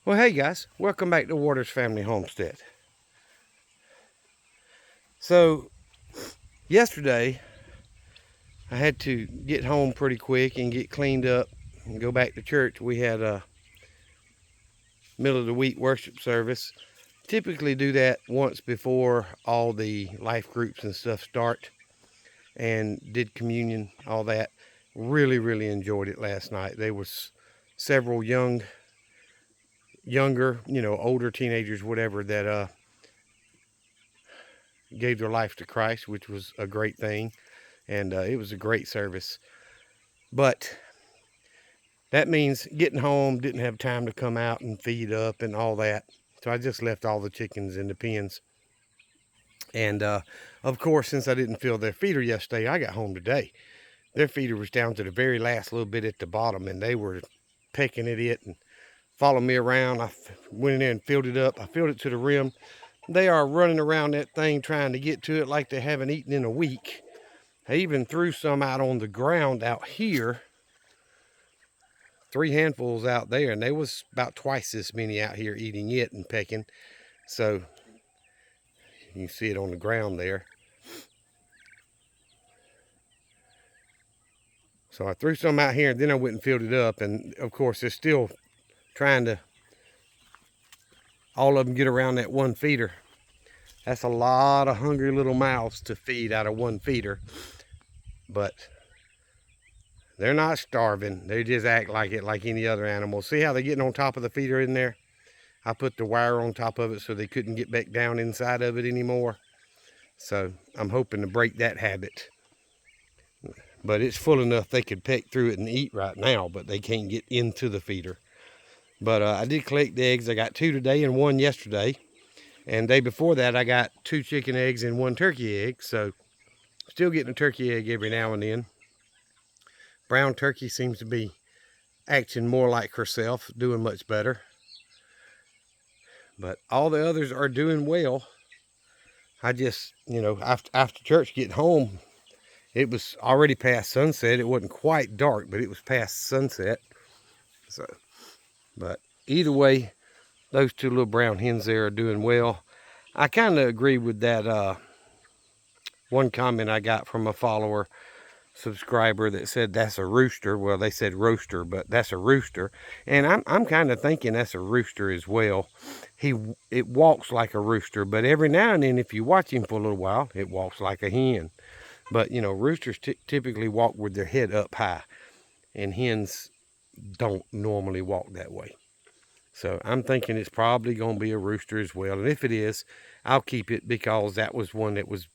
Well, hey guys, welcome back to Waters Family Homestead. So, yesterday I had to get home pretty quick and get cleaned up and go back to church. We had a middle of the week worship service. Typically do that once before all the life groups and stuff start, and did communion, all that. Really enjoyed it last night. There was several younger, older teenagers, whatever, that gave their life to Christ, which was a great thing. And it was a great service. But that means getting home, didn't have time to come out and feed up and all that. So I just left all the chickens in the pens. And of course, since I didn't fill their feeder yesterday, I got home today. Their feeder was down to the very last little bit at the bottom, and they were pecking at it and following me around. I went in there and filled it up. I filled it to the rim. They are running around that thing trying to get to it like they haven't eaten in a week. I even threw some out on the ground out here. 3 handfuls out there, and there was about twice this many out here eating it and pecking. So you can see it on the ground there. So I threw some out here, and then I went and filled it up. And of course, they're still trying to, all of them, get around that one feeder. That's a lot of hungry little mouths to feed out of one feeder. But they're not starving. They just act like it like any other animal. See how they're getting on top of the feeder in there? I put the wire on top of it so they couldn't get back down inside of it anymore. So I'm hoping to break that habit. But it's full enough they could peck through it and eat right now, but they can't get into the feeder. But I did collect the eggs. I got 2 today and 1 yesterday. And day before that, I got 2 chicken eggs and 1 turkey egg. So still getting a turkey egg every now and then. Brown turkey seems to be acting more like herself, doing much better. But all the others are doing well. I just, after church getting home, it was already past sunset. It wasn't quite dark, but it was past sunset. So, but either way, those 2 little brown hens there are doing well. I kind of agree with that one comment I got from a follower, subscriber, that said that's a rooster. Well, they said roaster, but that's a rooster. And I'm kind of thinking that's a rooster as well. It walks like a rooster, but every now and then, if you watch him for a little while, it walks like a hen. But roosters typically walk with their head up high, and hens don't normally walk that way. So I'm thinking it's probably going to be a rooster as well. And if it is, I'll keep it, because that was one that was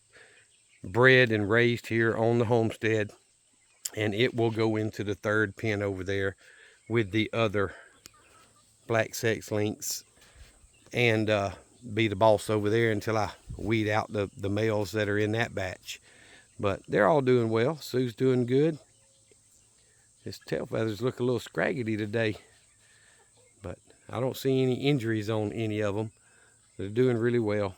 bred and raised here on the homestead, and it will go into the 3rd pen over there with the other black sex links, and be the boss over there until I weed out the males that are in that batch. But they're all doing well. Sue's doing good. His tail feathers look a little scraggly today, but I don't see any injuries on any of them. They're doing really well.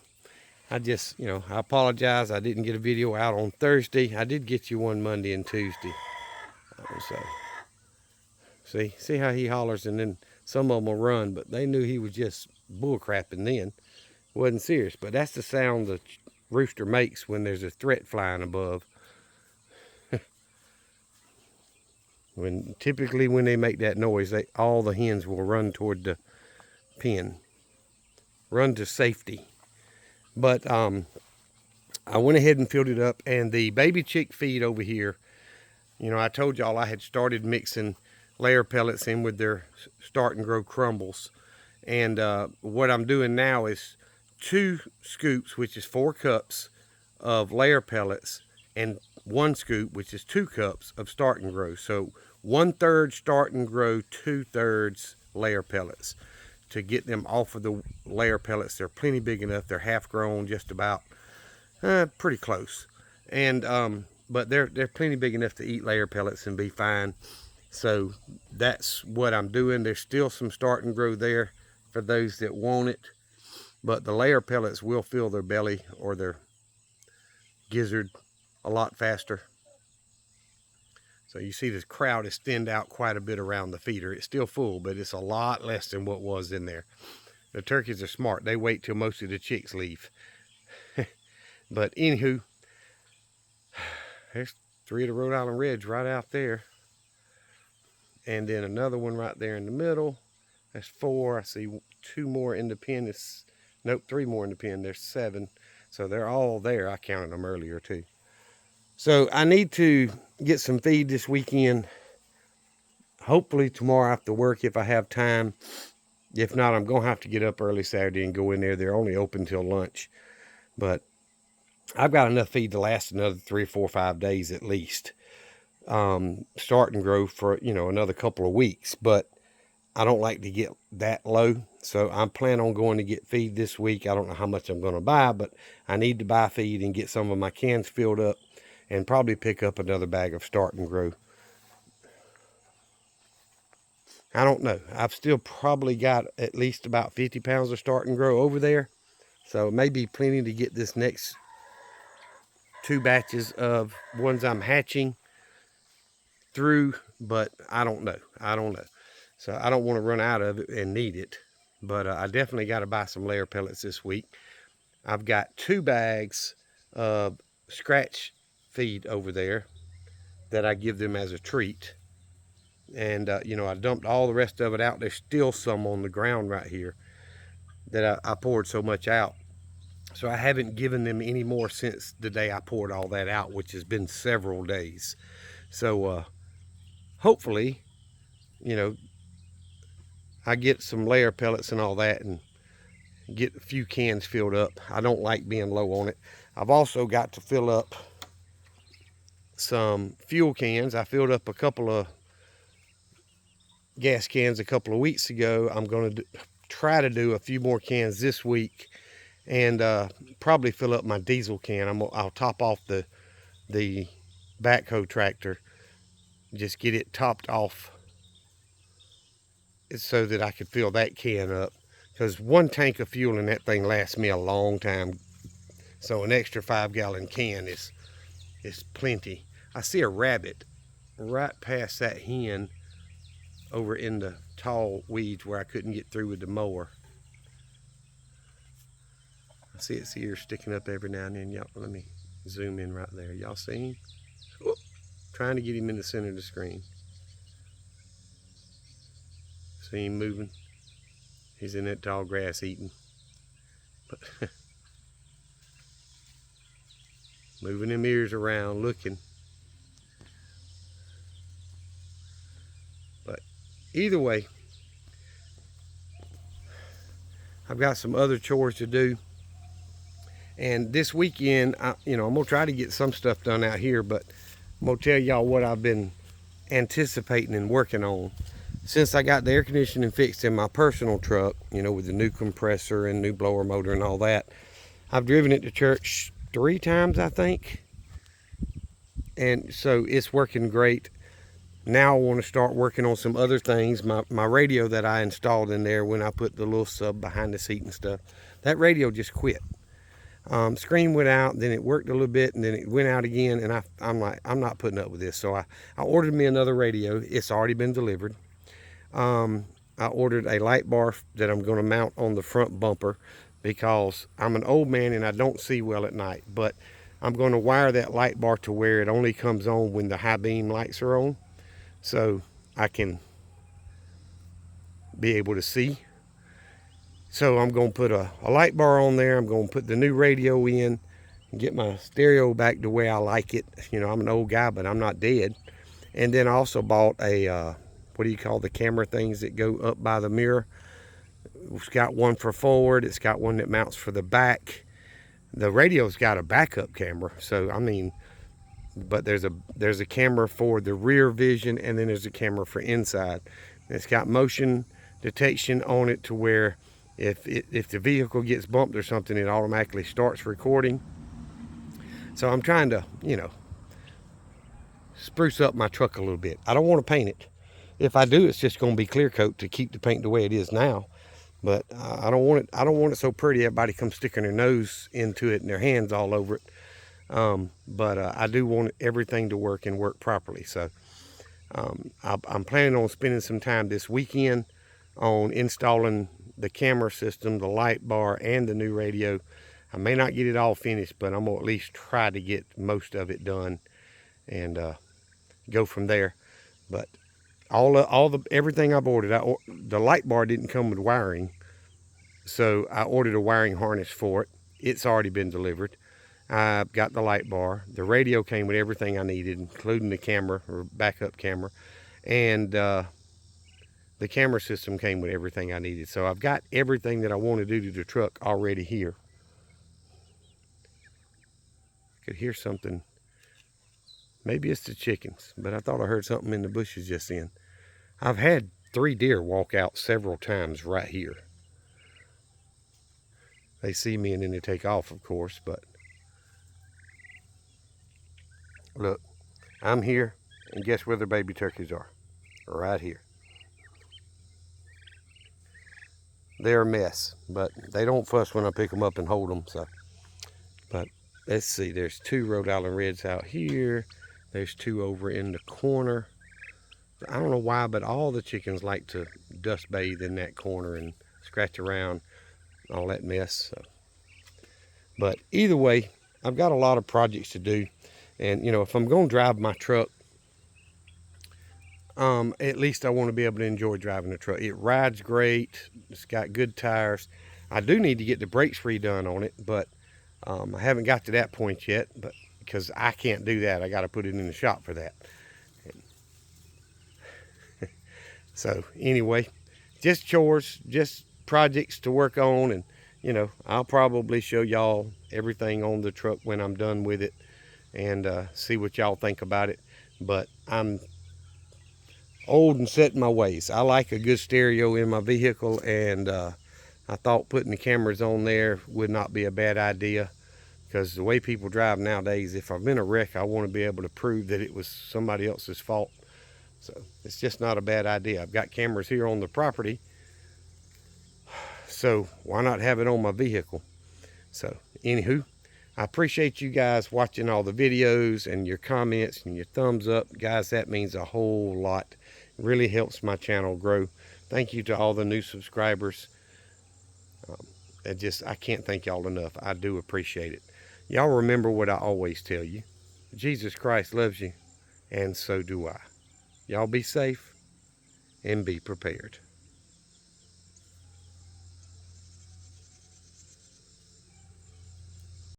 I just, I apologize. I didn't get a video out on Thursday. I did get you one Monday and Tuesday. So, see how he hollers, and then some of them will run, but they knew he was just bullcrapping then. Wasn't serious, but that's the sound the rooster makes when there's a threat flying above. Typically when they make that noise, all the hens will run toward the pen, run to safety. But I went ahead and filled it up, and the baby chick feed over here, I told y'all I had started mixing layer pellets in with their Start and Grow crumbles. And what I'm doing now is 2 scoops, which is 4 cups of layer pellets, and 1 scoop, which is 2 cups of Start and Grow. So 1/3 Start and Grow, 2/3 layer pellets, to get them off of the layer pellets. They're plenty big enough. They're half grown, just about, pretty close. And but they're plenty big enough to eat layer pellets and be fine. So that's what I'm doing. There's still some Start and Grow there for those that want it, but the layer pellets will fill their belly or their gizzard a lot faster. So you see this crowd is thinned out quite a bit around the feeder. It's still full, but it's a lot less than what was in there. The turkeys are smart. They wait till most of the chicks leave. But anywho, there's 3 of the Rhode Island Reds right out there. And then another one right there in the middle. That's 4. I see 2 more in the pen. Nope, 3 more in the pen. There's 7. So they're all there. I counted them earlier too. So I need to get some feed this weekend. Hopefully tomorrow after work if I have time. If not, I'm going to have to get up early Saturday and go in there. They're only open till lunch. But I've got enough feed to last another 3 or 4 or 5 days at least. Start and grow for, another couple of weeks. But I don't like to get that low. So I'm planning on going to get feed this week. I don't know how much I'm going to buy, but I need to buy feed and get some of my cans filled up and probably pick up another bag of Start and Grow. I don't know. I've still probably got at least about 50 pounds of Start and Grow over there. So it may be plenty to get this next 2 batches of ones I'm hatching through, but I don't know. So I don't want to run out of it and need it. But I definitely got to buy some layer pellets this week. I've got 2 bags of scratch feed over there that I give them as a treat. And, I dumped all the rest of it out. There's still some on the ground right here that I poured so much out. So I haven't given them any more since the day I poured all that out, which has been several days. So hopefully, I get some layer pellets and all that and get a few cans filled up. I don't like being low on it. I've also got to fill up some fuel cans. I filled up a couple of gas cans a couple of weeks ago. I'm going to try to do a few more cans this week and probably fill up my diesel can. I'll top off the backhoe tractor, just get it topped off so that I could fill that can up, because 1 tank of fuel in that thing lasts me a long time. So an extra 5-gallon can is plenty. I see a rabbit right past that hen over in the tall weeds where I couldn't get through with the mower. I see its ears sticking up every now and then. Y'all, let me zoom in right there. Y'all see him? Whoop. Trying to get him in the center of the screen. See him moving? He's in that tall grass eating. But moving them ears around, looking. But either way, I've got some other chores to do. And this weekend, I'm going to try to get some stuff done out here, but I'm going to tell y'all what I've been anticipating and working on. Since I got the air conditioning fixed in my personal truck, with the new compressor and new blower motor and all that, I've driven it to church 3 times, I think. And so it's working great. Now I want to start working on some other things. My radio that I installed in there when I put the little sub behind the seat and stuff, that radio just quit. Screen went out, then it worked a little bit, and then it went out again, and I'm like, I'm not putting up with this. So I ordered me another radio. It's already been delivered. I ordered a light bar that I'm going to mount on the front bumper because I'm an old man and I don't see well at night. But I'm going to wire that light bar to where it only comes on when the high beam lights are on, so I can be able to see. So I'm going to put a light bar on there. I'm going to put the new radio in and get my stereo back the way I like it. I'm an old guy, but I'm not dead. And then I also bought a what do you call the camera things that go up by the mirror? It's got one for forward. It's got one that mounts for the back. The radio's got a backup camera. So, but there's a camera for the rear vision, and then there's a camera for inside. And it's got motion detection on it to where if the vehicle gets bumped or something, it automatically starts recording. So I'm trying to, spruce up my truck a little bit. I don't want to paint it. If I do, it's just going to be clear coat to keep the paint the way it is now. But I don't want it so pretty everybody comes sticking their nose into it and their hands all over it. But I do want everything to work and work properly. So I'm planning on spending some time this weekend on installing the camera system, the light bar, and the new radio. I may not get it all finished, but I'm gonna at least try to get most of it done and go from there. But everything I've ordered, the light bar didn't come with wiring, so I ordered a wiring harness for it. It's already been delivered. I've got the light bar. The radio came with everything I needed, including the camera or backup camera, and the camera system came with everything I needed. So I've got everything that I want to do to the truck already here. I could hear something. Maybe it's the chickens, but I thought I heard something in the bushes just then. I've had 3 deer walk out several times right here. They see me and then they take off, of course, but look, I'm here, and guess where the baby turkeys are? Right here. They're a mess, but they don't fuss when I pick them up and hold them. So, but let's see, there's 2 Rhode Island Reds out here. There's 2 over in the corner. I don't know why, but all the chickens like to dust bathe in that corner and scratch around, all that mess. So. But either way, I've got a lot of projects to do. And, you know, if I'm going to drive my truck, at least I want to be able to enjoy driving the truck. It rides great. It's got good tires. I do need to get the brakes redone on it, but I haven't got to that point yet, but because I can't do that. I got to put it in the shop for that. So anyway, just chores, just projects to work on, and you know, I'll probably show y'all everything on the truck when I'm done with it, and see what y'all think about it. But I'm old and set in my ways. I like a good stereo in my vehicle, and I thought putting the cameras on there would not be a bad idea, because the way people drive nowadays, if I'm in a wreck, I want to be able to prove that it was somebody else's fault. So it's just not a bad idea. I've got cameras here on the property, so why not have it on my vehicle? So anywho, I appreciate you guys watching all the videos and your comments and your thumbs up. Guys, that means a whole lot. It really helps my channel grow. Thank you to all the new subscribers. I can't thank y'all enough. I do appreciate it. Y'all remember what I always tell you. Jesus Christ loves you, and so do I. Y'all be safe and be prepared.